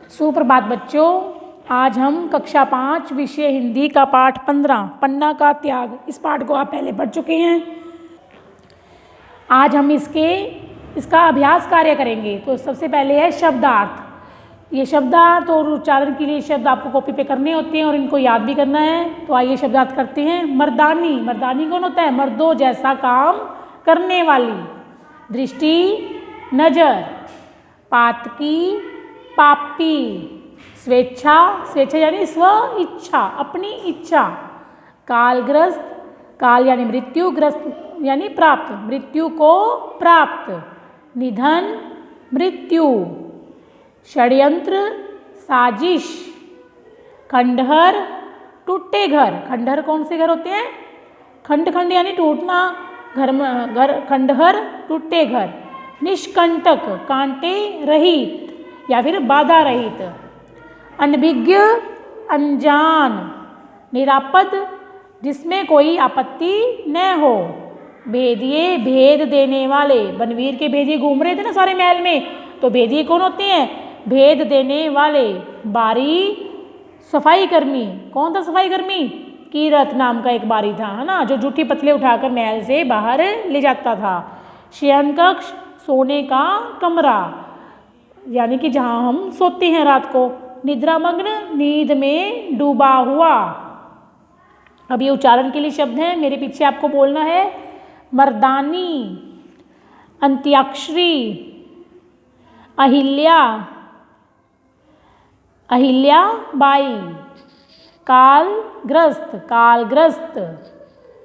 सुप्रभात बच्चों, आज हम कक्षा 5 विषय हिंदी का पाठ 15 पन्ना का त्याग, इस पाठ को आप पहले पढ़ चुके हैं। आज हम इसका अभ्यास कार्य करेंगे। तो सबसे पहले है शब्दार्थ। ये शब्दार्थ और उच्चारण के लिए शब्द आपको कॉपी पे करने होते हैं और इनको याद भी करना है। तो आइए शब्दार्थ करते हैं। मर्दानी, मर्दानी कौन होता है? मर्दों जैसा काम करने वाली। दृष्टि, नजर। पातकी, पापी। स्वेच्छा, स्वेच्छा यानी स्व इच्छा, अपनी इच्छा। कालग्रस्त, काल यानी मृत्यु, ग्रस्त यानी प्राप्त, मृत्यु को प्राप्त। निधन, मृत्यु। षड्यंत्र, साजिश। खंडहर, टूटे घर। खंडहर कौन से घर होते हैं? खंड खंड यानी टूटना, घर खंडहर, टूटे घर। निष्कंटक, कांटे रहित या फिर बाधा रहित। अनभिज्ञ, अनजान। निरापद, जिसमें कोई आपत्ति न हो। भेदिए, भेद देने वाले। बनवीर के भेदिए घूम रहे थे ना सारे महल में, तो भेदिए कौन होते हैं? भेद देने वाले। बारी, सफाई कर्मी। कौन था सफाई कर्मी? कीरत नाम का एक बारी था, है ना, जो जूठी पतले उठाकर महल से बाहर ले जाता था। शयन कक्ष, सोने का कमरा, यानी कि जहाँ हम सोते हैं रात को। निद्रामग्न, नींद में डूबा हुआ। अब ये उच्चारण के लिए शब्द हैं, मेरे पीछे आपको बोलना है। मर्दानी, अंत्याक्षरी, अहिल्या, अहिल्या बाई। कालग्रस्त, कालग्रस्त।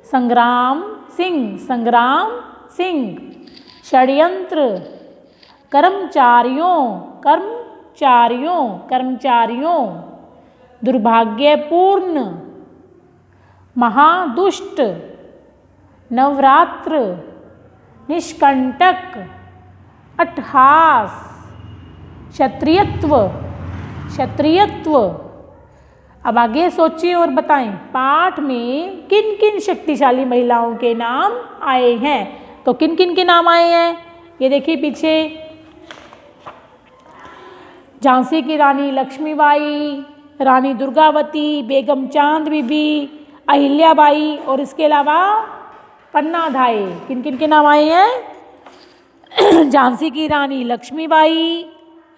संग्राम सिंह, संग्राम सिंह। षड्यंत्र, कर्मचारियों, कर्मचारियों, कर्मचारियों। दुर्भाग्यपूर्ण, महादुष्ट। नवरात्र, निष्कंटक, अट्टहास। क्षत्रियत्व, क्षत्रियत्व। अब आगे सोचिए और बताएं, पाठ में किन किन शक्तिशाली महिलाओं के नाम आए हैं? तो किन किन के नाम आए हैं ये देखिए पीछे। झांसी की रानी लक्ष्मीबाई, रानी दुर्गावती, बेगम चांद बीबी, अहिल्याबाई और इसके अलावा पन्ना धाये। किन किन के नाम आए हैं? झांसी की रानी लक्ष्मीबाई,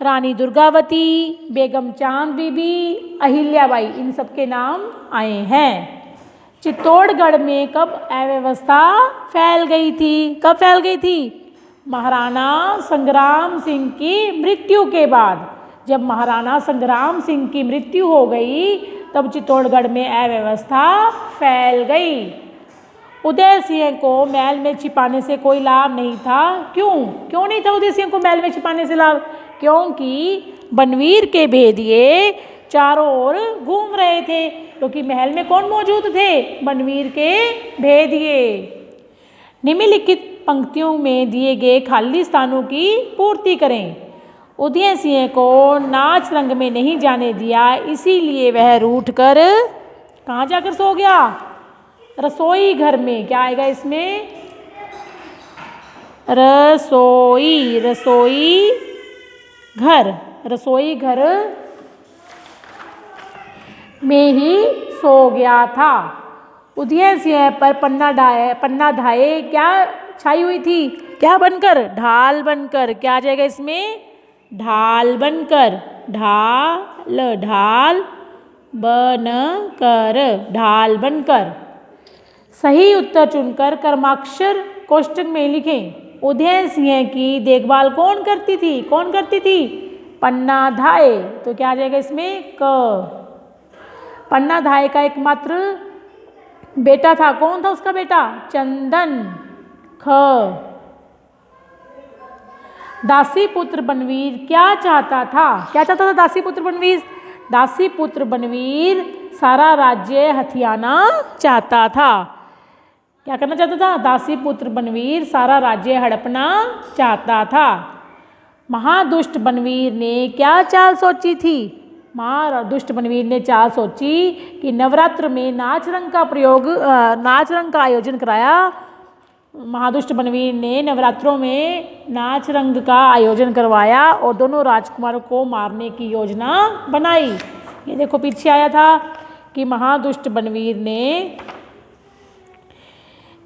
रानी दुर्गावती, बेगम चांद बीबी, अहिल्याबाई, इन सब के नाम आए हैं। चित्तौड़गढ़ में कब अव्यवस्था फैल गई थी? कब फैल गई थी? महाराणा संग्राम सिंह की मृत्यु के बाद। जब महाराणा संग्राम सिंह की मृत्यु हो गई तब चित्तौड़गढ़ में अव्यवस्था फैल गई। उदय सिंह को महल में छिपाने से कोई लाभ नहीं था। क्यों? क्यों नहीं था उदय सिंह को महल में छिपाने से लाभ? क्योंकि बनवीर के भेदिए चारों ओर घूम रहे थे, क्योंकि महल में कौन मौजूद थे? बनवीर के भेदिए। निम्नलिखित पंक्तियों में दिए गए खाली स्थानों की पूर्ति करें। उदय सिंह को नाच रंग में नहीं जाने दिया, इसीलिए वह रूठ कर कहाँ जाकर सो गया? रसोई घर में। क्या आएगा इसमें? रसोई, रसोई घर, रसोई घर में ही सो गया था। उदय सिंह पर पन्ना धाये क्या छाई हुई थी? क्या बनकर? ढाल बनकर। क्या आ जाएगा इसमें? ढाल बनकर। ढाल, ढाल बनकर, ढाल बनकर। सही उत्तर चुनकर क्रमाक्षर कोष्टक में लिखें। उदय सिंह की देखभाल कौन करती थी? कौन करती थी? पन्ना धाये। तो क्या आ जाएगा इसमें? क। पन्ना धाये का एकमात्र बेटा था। कौन था उसका बेटा? चंदन। ख। दासी पुत्र बनवीर क्या चाहता था? क्या चाहता था दासी पुत्र बनवीर? दासी पुत्र बनवीर सारा राज्य हथियाना चाहता था। क्या करना चाहता था? दासी पुत्र बनवीर सारा राज्य हड़पना चाहता था। महादुष्ट बनवीर ने क्या चाल सोची थी? महादुष्ट बनवीर ने चाल सोची कि नवरात्र में नाच रंग का आयोजन कराया महादुष्ट बनवीर ने नवरात्रों में नाच रंग का आयोजन करवाया और दोनों राजकुमारों को मारने की योजना बनाई। ये देखो पीछे आया था कि महादुष्ट बनवीर ने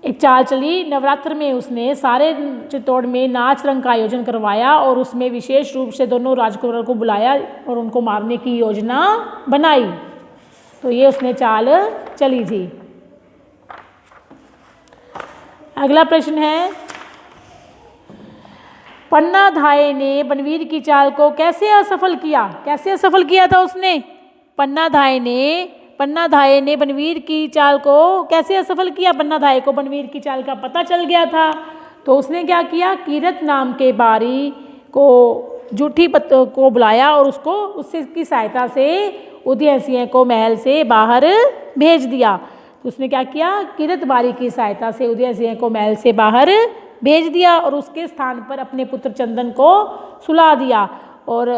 एक चाल चली, नवरात्र में उसने सारे चित्तौड़ में नाच रंग का आयोजन करवाया और उसमें विशेष रूप से दोनों राजकुमारों को बुलाया और उनको मारने की योजना बनाई। तो ये उसने चाल चली थी। अगला प्रश्न है, पन्नाधाय ने बनवीर की चाल को कैसे असफल किया? कैसे असफल किया था उसने? पन्नाधाय ने बनवीर की चाल को कैसे असफल किया? पन्नाधाय को बनवीर की चाल का पता चल गया था, तो उसने क्या किया? कीरत नाम के बारी को जूठी पत्तों को बुलाया और उसको उससे की सहायता से उदय सिंह को महल से बाहर भेज दिया। तो उसने क्या किया? कीरत बारी की सहायता से उदय सिंह को महल से बाहर भेज दिया और उसके स्थान पर अपने पुत्र चंदन को सुला दिया। और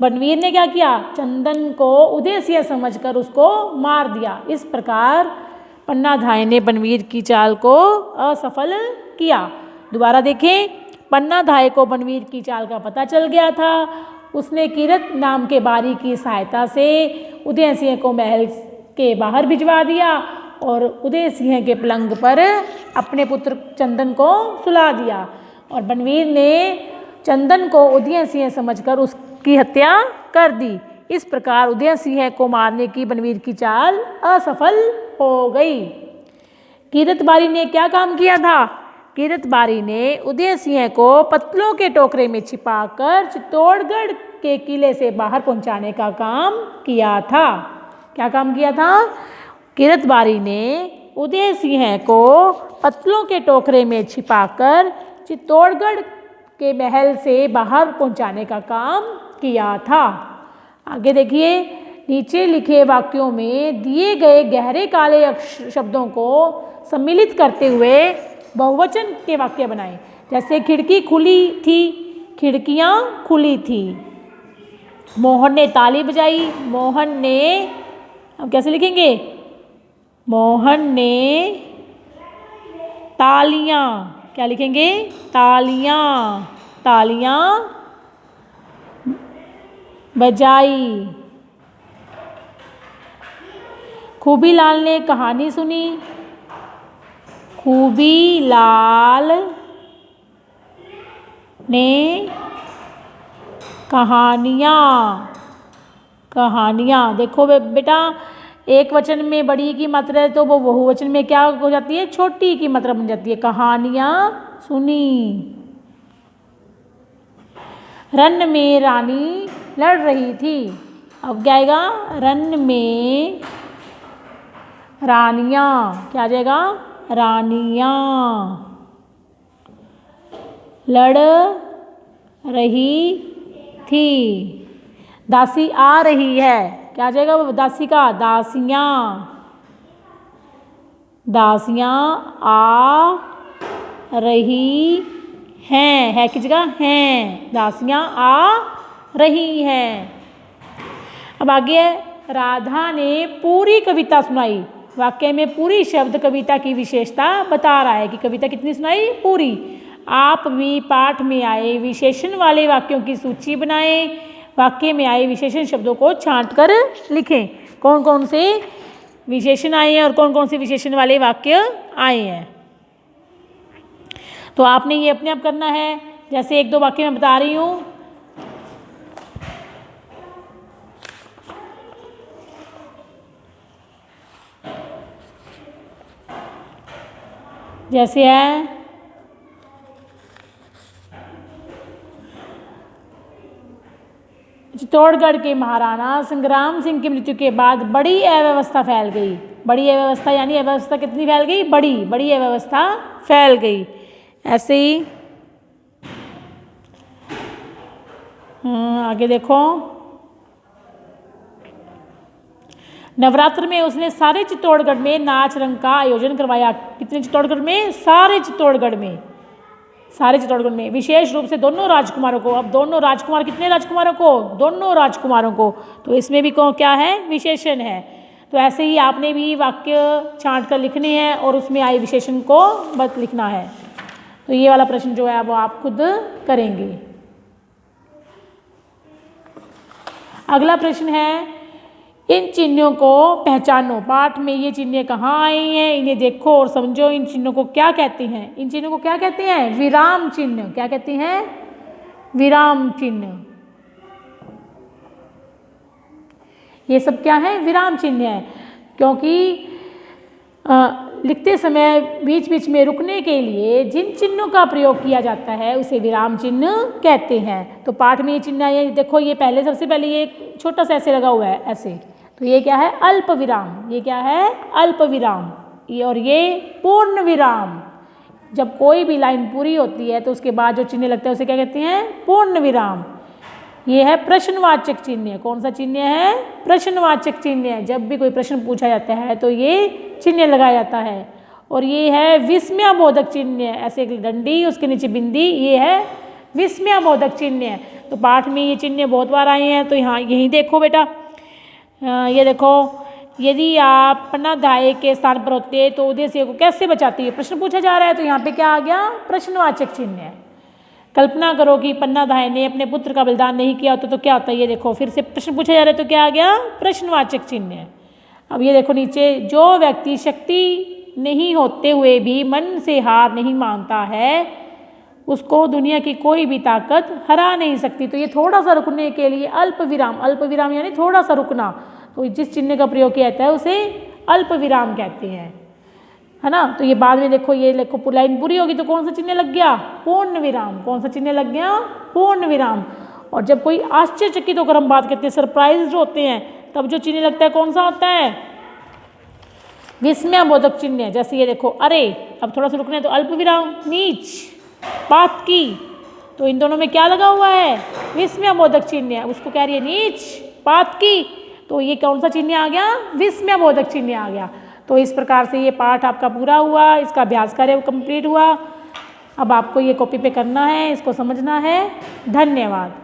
बनवीर ने क्या किया? चंदन को उदय सिंह समझकर उसको मार दिया। इस प्रकार पन्नाधाय ने बनवीर की चाल को असफल किया। दोबारा देखें, पन्नाधाय को बनवीर की चाल का पता चल गया था। उसने कीरत नाम के बारी की सहायता से उदय सिंह को महल के बाहर भिजवा दिया और उदय सिंह के पलंग पर अपने पुत्र चंदन को सुला दिया। और बनवीर ने चंदन को उदय सिंह समझकर उसकी हत्या कर दी। इस प्रकार उदय सिंह को मारने की बनवीर की चाल असफल हो गई। कीरत बारी ने क्या काम किया था? कीरत बारी ने उदय सिंह को पत्तलों के टोकरे में छिपाकर चित्तौड़गढ़ के किले से बाहर पहुंचाने का काम किया था। क्या काम किया था? कीरत बारी ने उदय सिंह को पत्तलों के टोकरे में छिपाकर चित्तौड़गढ़ के महल से बाहर पहुंचाने का काम किया था। आगे देखिए, नीचे लिखे वाक्यों में दिए गए गहरे काले शब्दों को सम्मिलित करते हुए बहुवचन के वाक्य बनाएं। जैसे खिड़की खुली थी, खिड़कियां खुली थी। मोहन ने ताली बजाई, मोहन ने, अब कैसे लिखेंगे? मोहन ने तालियां, क्या लिखेंगे? तालियां, तालियां बजाई। खूबीलाल ने कहानी सुनी, खूबीलाल ने कहानियाँ। देखो बेटा, एक वचन में बड़ी की मात्रा है तो वो बहुवचन में क्या हो जाती है? छोटी की मात्रा बन जाती है। कहानियाँ सुनी। रन में रानी लड़ रही थी। अब क्या आएगा? रन में रानियाँ, क्या आ जाएगा? रानियाँ लड़ रही थी। दासी आ रही है, क्या आ जाएगा? दासी का दासियाँ, दासियाँ आ रही हैं, है की जगह हैं, दासियाँ आ रही हैं। अब आगे है, राधा ने पूरी कविता सुनाई। वाक्य में पूरी शब्द कविता की विशेषता बता रहा है कि कविता कितनी सुनाई? पूरी। आप भी पाठ में आए विशेषण वाले वाक्यों की सूची बनाएं। वाक्य में आए विशेषण शब्दों को छांट कर लिखें। कौन कौन से विशेषण आए हैं और कौन कौन से विशेषण वाले वाक्य आए हैं, तो आपने ये अपने आप करना है। जैसे एक दो वाक्य मैं बता रही हूँ। जैसे है, चित्तौड़गढ़ के महाराणा संग्राम सिंह की मृत्यु के बाद बड़ी अव्यवस्था फैल गई। बड़ी अव्यवस्था यानी अव्यवस्था कितनी फैल गई? बड़ी अव्यवस्था फैल गई। ऐसे ही आगे देखो, नवरात्र में उसने सारे चित्तौड़गढ़ में नाच रंग का आयोजन करवाया। कितने चित्तौड़गढ़ में? सारे चित्तौड़गढ़ में, सारे चित्तौड़गढ़ में। विशेष रूप से दोनों राजकुमारों को। अब दोनों राजकुमार, कितने राजकुमारों को? दोनों राजकुमारों को। तो इसमें भी कौन क्या है? विशेषण है। तो ऐसे ही आपने भी वाक्य छांट कर लिखने हैं और उसमें आए विशेषण को बस लिखना है। तो ये वाला प्रश्न जो है वो आप खुद करेंगे। अगला प्रश्न है, इन चिन्हों को पहचानो। पाठ में ये चिन्ह कहाँ आई हैं, इन्हें देखो और समझो। इन चिन्हों को क्या कहते हैं? इन चिन्हों को क्या कहते हैं? विराम चिन्ह। क्या कहते हैं? विराम चिन्ह। ये सब क्या है? विराम चिन्ह है। क्योंकि लिखते समय बीच बीच में रुकने के लिए जिन चिन्हों का प्रयोग किया जाता है उसे विराम चिन्ह कहते हैं। तो पाठ में ये चिन्ह है, देखो ये पहले, सबसे पहले ये छोटा सा ऐसे लगा हुआ है ऐसे, तो ये क्या है? अल्प विराम। ये क्या है? अल्प विराम। ये और ये पूर्ण विराम। जब कोई भी लाइन पूरी होती है तो उसके बाद जो चिन्ह लगता है उसे क्या कहते हैं? पूर्ण विराम। ये है प्रश्नवाचक चिन्ह। कौन सा चिन्ह है? प्रश्नवाचक चिन्ह है। जब भी कोई प्रश्न पूछा जाता है तो ये चिन्ह लगाया जाता है। और ये है विस्मयाबोधक चिन्ह। ऐसे एक डंडी, उसके नीचे बिंदी, ये है विस्मयाबोधक चिन्ह। तो पाठ में ये चिन्ह बहुत बार आए हैं। तो यहाँ यही देखो बेटा, ये देखो, यदि आप पन्नाधाय के स्थान पर होते तो उद्देश्य को कैसे बचाती है? प्रश्न पूछा जा रहा है तो यहाँ पे क्या आ गया? प्रश्नवाचक चिन्ह है। कल्पना करो कि पन्नाधाय ने अपने पुत्र का बलिदान नहीं किया होता तो क्या होता है? ये देखो, फिर से प्रश्न पूछा जा रहा है तो क्या आ गया? प्रश्नवाचक चिन्ह है। अब ये देखो नीचे, जो व्यक्ति शक्ति नहीं होते हुए भी मन से हार नहीं मानता है उसको दुनिया की कोई भी ताकत हरा नहीं सकती। तो ये थोड़ा सा रुकने के लिए अल्प विराम, अल्प विराम यानी थोड़ा सा रुकना, तो जिस चिन्ह का प्रयोग किया जाता है उसे अल्प विराम कहते हैं, है ना। तो ये बाद में देखो, ये देखो लाइन पूरी होगी तो कौन सा चिन्ह लग गया? पूर्ण विराम। कौन सा चिन्ह लग गया? पूर्ण विराम। और जब कोई आश्चर्यचकित होकर हम बात करते हैं, सरप्राइज्ड होते हैं, तब जो चिन्ह लगता है कौन सा होता है? विस्मयाबोधक चिन्ह। जैसे ये देखो, अरे, अब थोड़ा सा रुकना है तो अल्प विराम, नीच, पात की, तो इन दोनों में क्या लगा हुआ है? विस्मयाबोधक चिन्ह है। उसको कह रही है नीच, पात की, तो ये कौन सा चिन्ह आ गया? विस्मयाबोधक चिन्ह आ गया। तो इस प्रकार से ये पाठ आपका पूरा हुआ, इसका अभ्यास कार्य कंप्लीट हुआ। अब आपको ये कॉपी पे करना है, इसको समझना है। धन्यवाद।